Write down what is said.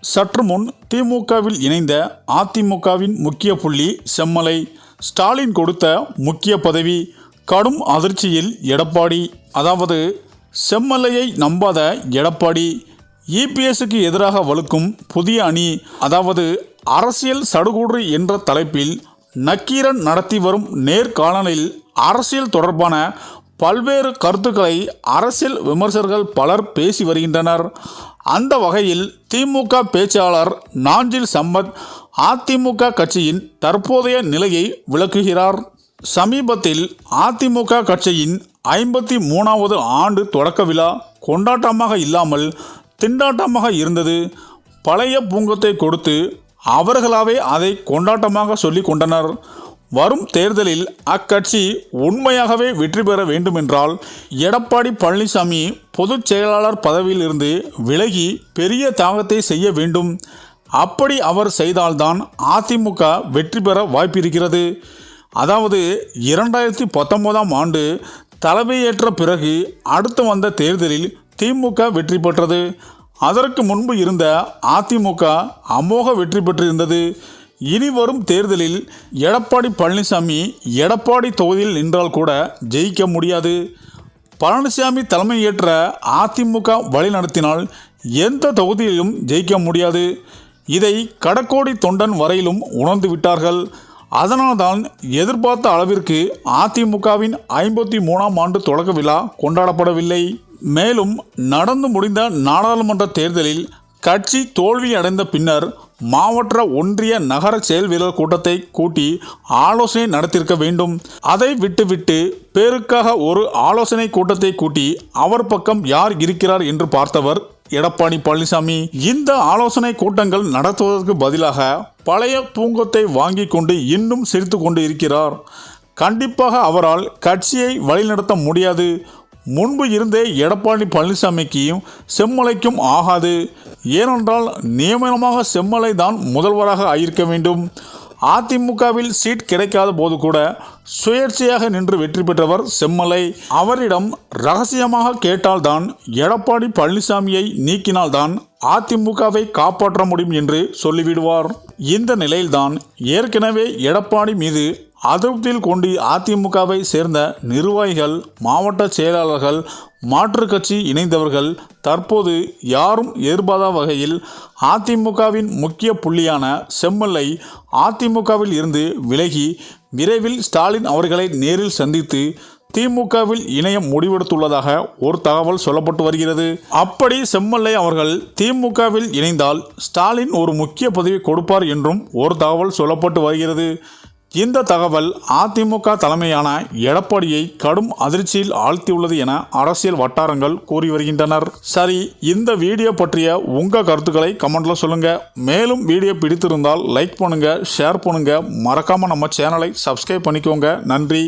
சற்று முன் திமுகவில் இணைந்த அதிமுகவின் முக்கிய புள்ளி செம்மலை. ஸ்டாலின் கொடுத்த முக்கிய பதவி. கடும் அதிர்ச்சியில் எடப்பாடி. அதாவது செம்மலையை நம்பாத எடப்பாடி. இபிஎஸ்க்கு எதிராக வலுக்கும் புதிய அணி. அதாவது அரசியல் சடுகுடு என்ற தலைப்பில் நக்கீரன் நடத்தி வரும் நேர்காணலில் அரசியல் தொடர்பான பல்வேறு கருத்துக்களை அரசியல் விமர்சகர்கள் பலர் பேசி வருகின்றனர். அந்த வகையில் திமுக பேச்சாளர் நாஞ்சில் சம்பத் அதிமுக கட்சியின் தற்போதைய நிலையை விளக்குகிறார். சமீபத்தில் அதிமுக கட்சியின் 53வது ஆண்டு தொடக்க விழா கொண்டாட்டமாக இல்லாமல் திண்டாட்டமாக இருந்தது. பழைய பூங்கத்தை கொடுத்து அவர்களாவே அதை கொண்டாட்டமாக சொல்லி கொண்டனர். வரும் தேர்தலில் அக்கட்சி உண்மையாகவே வெற்றி பெற வேண்டுமென்றால் எடப்பாடி பழனிசாமி பொதுச் செயலாளர் பதவியில் இருந்து விலகி பெரிய தியாகத்தை செய்ய வேண்டும். அப்படி அவர் செய்தால்தான் அதிமுக வெற்றி பெற வாய்ப்பிருக்கிறது. அதாவது 2019ஆம் ஆண்டு தலைமையேற்ற பிறகு அடுத்து வந்த தேர்தலில் திமுக வெற்றி பெற்றது. அதற்கு முன்பு இருந்த அதிமுக அமோக வெற்றி பெற்றிருந்தது. இனி வரும் தேர்தலில் எடப்பாடி பழனிசாமி எடப்பாடி தொகுதியில் நின்றால் கூட ஜெயிக்க முடியாது. பழனிசாமி தலைமையேற்ற அதிமுக வழிநடத்தினால் எந்த தொகுதியிலும் ஜெயிக்க முடியாது. இதை கடக்கோடி தொண்டன் வரையிலும் உணர்ந்து விட்டார்கள். அதனால்தான் எதிர்பார்த்த அளவிற்கு அதிமுகவின் 53ஆம் ஆண்டு தொடக்க விழா கொண்டாடப்படவில்லை. மேலும் நடந்து முடிந்த நாடாளுமன்ற தேர்தலில் கட்சி தோல்வி அடைந்த பின்னர் மாவட்ட ஒன்றிய நகர செயல் வீரர் கூட்டத்தை கூட்டி ஆலோசனை நடத்தியிருக்க வேண்டும். அதை விட்டுவிட்டு பேருக்காக ஒரு ஆலோசனை கூட்டத்தை கூட்டி அவர் பக்கம் யார் இருக்கிறார் என்று பார்த்தவர் எடப்பாடி பழனிசாமி. இந்த ஆலோசனை கூட்டங்கள் நடத்துவதற்கு பதிலாக பழைய பூங்கத்தை வாங்கி கொண்டு இன்னும் சிரித்து கொண்டு இருக்கிறார். கண்டிப்பாக அவரால் கட்சியை வழிநடத்த முடியாது. முன்பு இருந்தே எடப்பாடி பழனிசாமிக்கும் செம்மலைக்கும் ஆகாது. ஏனென்றால் நியமனமாக செம்மலை தான் முதல்வராக ஆயிருக்க வேண்டும். அதிமுகவில் சீட் கிடைக்காத போது கூட சுயேட்சையாக நின்று வெற்றி பெற்றவர் செம்மலை. அவரிடம் ரகசியமாக கேட்டால்தான் எடப்பாடி பழனிசாமியை நீக்கினால்தான் அதிமுகவை காப்பாற்ற முடியும் என்று சொல்லிவிடுவார். இந்த நிலையில்தான் ஏற்கனவே எடப்பாடி மீது அதிருப்தியில் கொண்டு அதிமுகவை சேர்ந்த நிர்வாகிகள், மாவட்ட செயலாளர்கள், மாற்றுக் கட்சி இணைந்தவர்கள் தற்போது யாரும் எதிர்பாராத வகையில் அதிமுகவின் முக்கிய புள்ளியான செம்மலை அதிமுகவில் இருந்து விலகி விரைவில் ஸ்டாலின் அவர்களை நேரில் சந்தித்து திமுகவில் இணைய முடிவெடுத்துள்ளதாக ஒரு தகவல் சொல்லப்பட்டு வருகிறது. அப்படி செம்மலை அவர்கள் திமுகவில் இணைந்தால் ஸ்டாலின் ஒரு முக்கிய பதவி கொடுப்பார் என்றும் ஒரு தகவல் சொல்லப்பட்டு வருகிறது. இந்த தகவல் அதிமுக தலைமையான எடப்பாடியை கடும் அதிர்ச்சியில் ஆழ்த்தியுள்ளது என அரசியல் வட்டாரங்கள் கூறி வருகின்றனர். சரி, இந்த வீடியோ பற்றிய உங்கள் கருத்துக்களை கமெண்ட்ல சொல்லுங்க. மேலும் வீடியோ பிடித்திருந்தால் லைக் பண்ணுங்க, ஷேர் பண்ணுங்க, மறக்காம நம்ம சேனலை சப்ஸ்கிரைப் பண்ணிக்கோங்க. நன்றி.